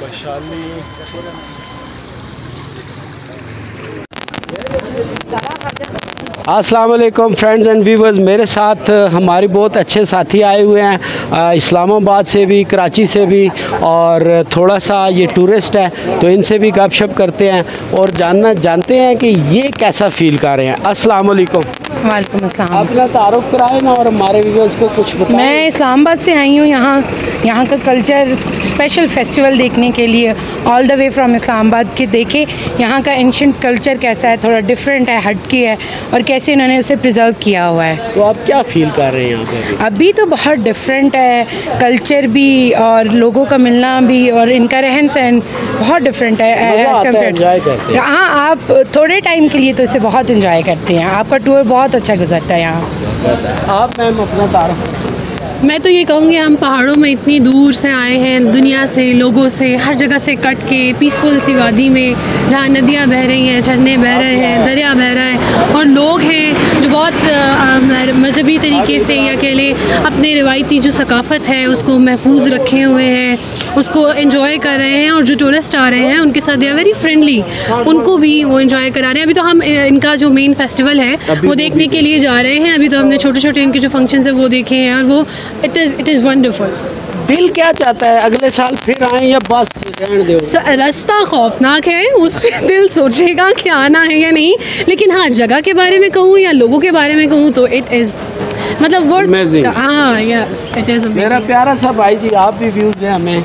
वैशाली। अस्सलाम वालेकुम friends and viewers, मेरे साथ हमारे बहुत अच्छे साथी आए हुए हैं इस्लामाबाद से भी, कराची से भी, और थोड़ा सा ये टूरिस्ट है तो इनसे भी गपशप करते हैं और जानते हैं कि ये कैसा फ़ील कर रहे हैं। अस्सलाम वालेकुम। वालेकुम अस्सलाम। अपना तारुफ कराएं ना और हमारे व्यूवर्स को कुछ बताएं। मैं इस्लामाबाद से आई हूँ यहाँ का कल्चर स्पेशल फेस्टिवल देखने के लिए, all the way from Islamabad के देखे यहाँ का एंशिएंट कल्चर कैसा है, थोड़ा डिफरेंट है, हटके है और कैसे इन्होंने उसे प्रिजर्व किया हुआ है। तो आप क्या फील कर रहे हैं यहाँ पे? अभी तो बहुत डिफरेंट है कल्चर भी और लोगों का मिलना भी और इनका रहन सहन बहुत डिफरेंट है एज कम्पेयर। हाँ, आप थोड़े टाइम के लिए तो इसे बहुत इंजॉय करते हैं, आपका टूर बहुत अच्छा गुजरता है यहाँ। आप मैम अपना तारुफ। मैं तो ये कहूँगी, हम पहाड़ों में इतनी दूर से आए हैं, दुनिया से, लोगों से, हर जगह से कट के पीसफुल सी वादी में जहाँ नदियाँ बह रही हैं, झरने बह रहे हैं, दरिया बह रहा है और लोग हैं जो बहुत मजहबी तरीके से या कह लें अपने रिवायती जो सकाफ़त है उसको महफूज रखे हुए हैं, उसको एंजॉय कर रहे हैं। और जो टूरिस्ट आ रहे हैं उनके साथ दे आर वेरी फ्रेंडली, उनको भी वो एंजॉय करा रहे हैं। अभी तो हम इनका जो मेन फेस्टिवल है वो देखने के लिए जा रहे हैं। अभी तो हमने छोटे छोटे इनके जो फंक्शंस है वो देखे हैं और वो इट इज़ वंडरफुल। दिल क्या चाहता है, अगले साल फिर आए या बस रहने दो? रास्ता खौफनाक है, उसमें दिल सोचेगा कि आना है या नहीं, लेकिन हाँ, जगह के बारे में कहूँ या लोगों के बारे में कहूँ तो इट इज़ मतलब वर्थ। हाँ, यस, इट इज़ अमेजिंग। मेरा प्यारा सा भाई जी, आप भी व्यूज़ दें हमें।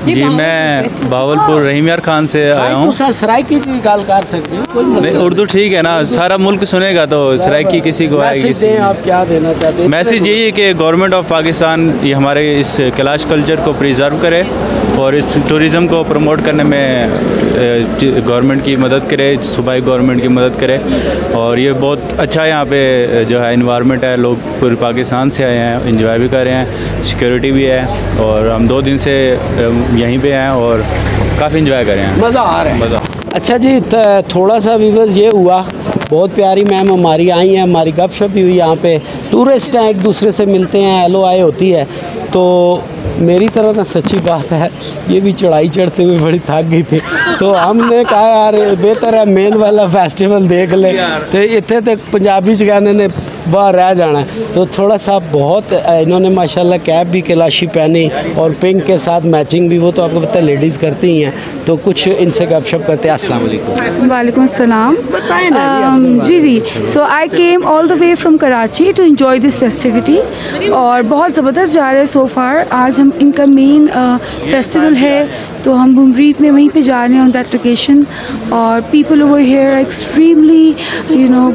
जी, मैं बावलपुर रहीम यार खान से आया हूँ। सराइकी की गाल कर सकते हो? उर्दू ठीक है ना, सारा मुल्क सुनेगा तो सराइकी किसी को आएगी। आप क्या देना चाहते हैं? मैसेज यही है कि गवर्नमेंट ऑफ पाकिस्तान ये हमारे इस कैलाश कल्चर को प्रिजर्व करे और इस टूरिज़म को प्रमोट करने में गवर्नमेंट की मदद करे, सूबाई गवर्नमेंट की मदद करे। और ये बहुत अच्छा यहाँ पे जो है इन्वायरमेंट है, लोग पूरे पाकिस्तान से आए हैं, इंजॉय भी कर रहे हैं, सिक्योरिटी भी है और हम 2 दिन से यहीं पे हैं और काफ़ी इंजॉय कर रहे हैं, मज़ा आ रहा है। मज़ा। अच्छा जी, थोड़ा सा भी बस ये हुआ, बहुत प्यारी मैम हमारी आई हैं, हमारी गपशप भी हुई। यहाँ पे टूरिस्ट हैं, एक दूसरे से मिलते हैं, हेलो आए होती है। तो मेरी तरह ना सच्ची बात है, ये भी चढ़ाई चढ़ते हुए बड़ी थक गई थी, तो हमने कहा यार बेहतर है मेन वाला फेस्टिवल देख ले, तो इतने तक पंजाबी च कहने ने बाहर रह जाना है। तो थोड़ा सा बहुत इन्होंने माशाल्लाह कैप भी कैलाशी पहनी और पिंक के साथ मैचिंग भी, वो तो आपको पता है लेडीज़ करती ही हैं। तो कुछ इनसे गपशप करते हैं। अस्सलाम वालेकुम। वालेकुम अस्सलाम। बताएं ना जी, so I came all the way from Karachi to enjoy this festivity और बहुत ज़बरदस्त जा रहे हैं सो फार। आज हम इनका मेन फेस्टिवल है तो हम बुमरीत में वहीं पे जा रहे हैं ऑन दैट लोकेशन। और पीपल ओवर हियर एक्सट्रीमली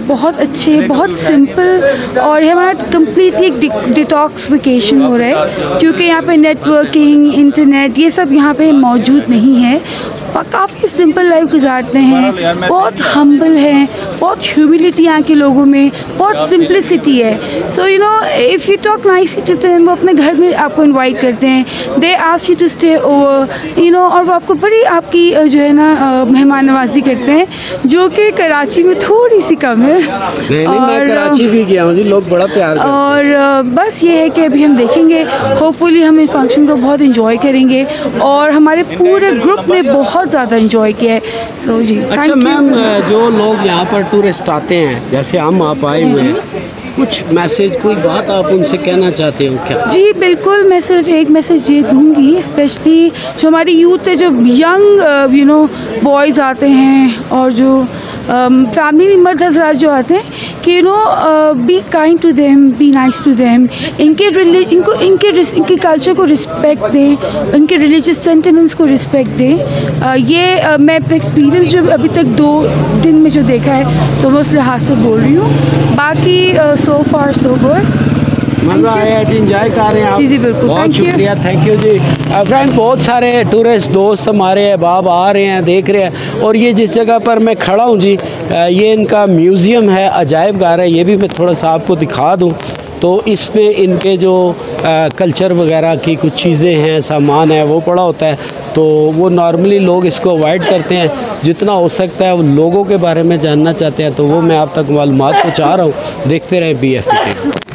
बहुत अच्छे, बहुत सिंपल, और हमारा कम्प्लीटली एक डिटॉक्सिफिकेशन हो रहा है क्योंकि यहाँ पे नेटवर्किंग, इंटरनेट ये सब यहाँ पे मौजूद नहीं है। काफ़ी सिंपल लाइफ गुजारते हैं, बहुत हम्बल हैं, बहुत ह्यूमिलिटी यहाँ के लोगों में, बहुत सिंप्लिसिटी है। So if you talk nicely to them, वो अपने घर में आपको इनवाइट करते हैं, they ask you to stay over, और वो आपको बड़ी आपकी जो है ना मेहमान नवाजी करते हैं, जो कि कराची में थोड़ी सी कम है। मैं कराची भी गया हूँ जी, लोग बड़ा प्यार करते हैं। और बस ये है कि अभी हम देखेंगे, होपफुली हम इस फंक्शन को बहुत इंजॉय करेंगे और हमारे पूरे ग्रुप ने बहुत ज़्यादा इंजॉय किया है। सो जी, अच्छा मैम, जो लोग यहाँ पर टूरिस्ट आते हैं, जैसे हम आप आए हुए हैं, कुछ मैसेज, कोई बात आप उनसे कहना चाहते हो क्या? जी बिल्कुल, मैं सिर्फ एक मैसेज ये दूंगी, स्पेशली जो हमारी यूथ है, जो यंग बॉयज़ आते हैं और जो फैमिली मर्द हजरात जो आते हैं कि be kind to them, be nice to them, इनके कल्चर को रिस्पेक्ट दें, उनके रिलीजियस सेंटिमेंट्स को रिस्पेक्ट दें। ये मैं अपना एक्सपीरियंस जो अभी तक 2 दिन में जो देखा है तो मैं उस लिहाज से बोल रही हूँ। बाकी सो फार सो गुड, मज़ा आया जी, इंजॉय कर रहे हैं आप? जी बिल्कुल, बहुत शुक्रिया, थैंक यू जी। फ्रेंड, बहुत सारे टूरिस्ट दोस्त हमारे अहबाब आ रहे हैं, देख रहे हैं। और ये जिस जगह पर मैं खड़ा हूँ जी, ये इनका म्यूज़ियम है, अजायब घर है। ये भी मैं थोड़ा सा आपको दिखा दूँ तो इसमें इनके जो कल्चर वगैरह की कुछ चीज़ें हैं, सामान है, वो पड़ा होता है। तो वो नॉर्मली लोग इसको अवॉइड करते हैं, जितना हो सकता है वो लोगों के बारे में जानना चाहते हैं, तो वो मैं आप तक मालूमात पहुँचा रहा हूँ। देखते रहें BF।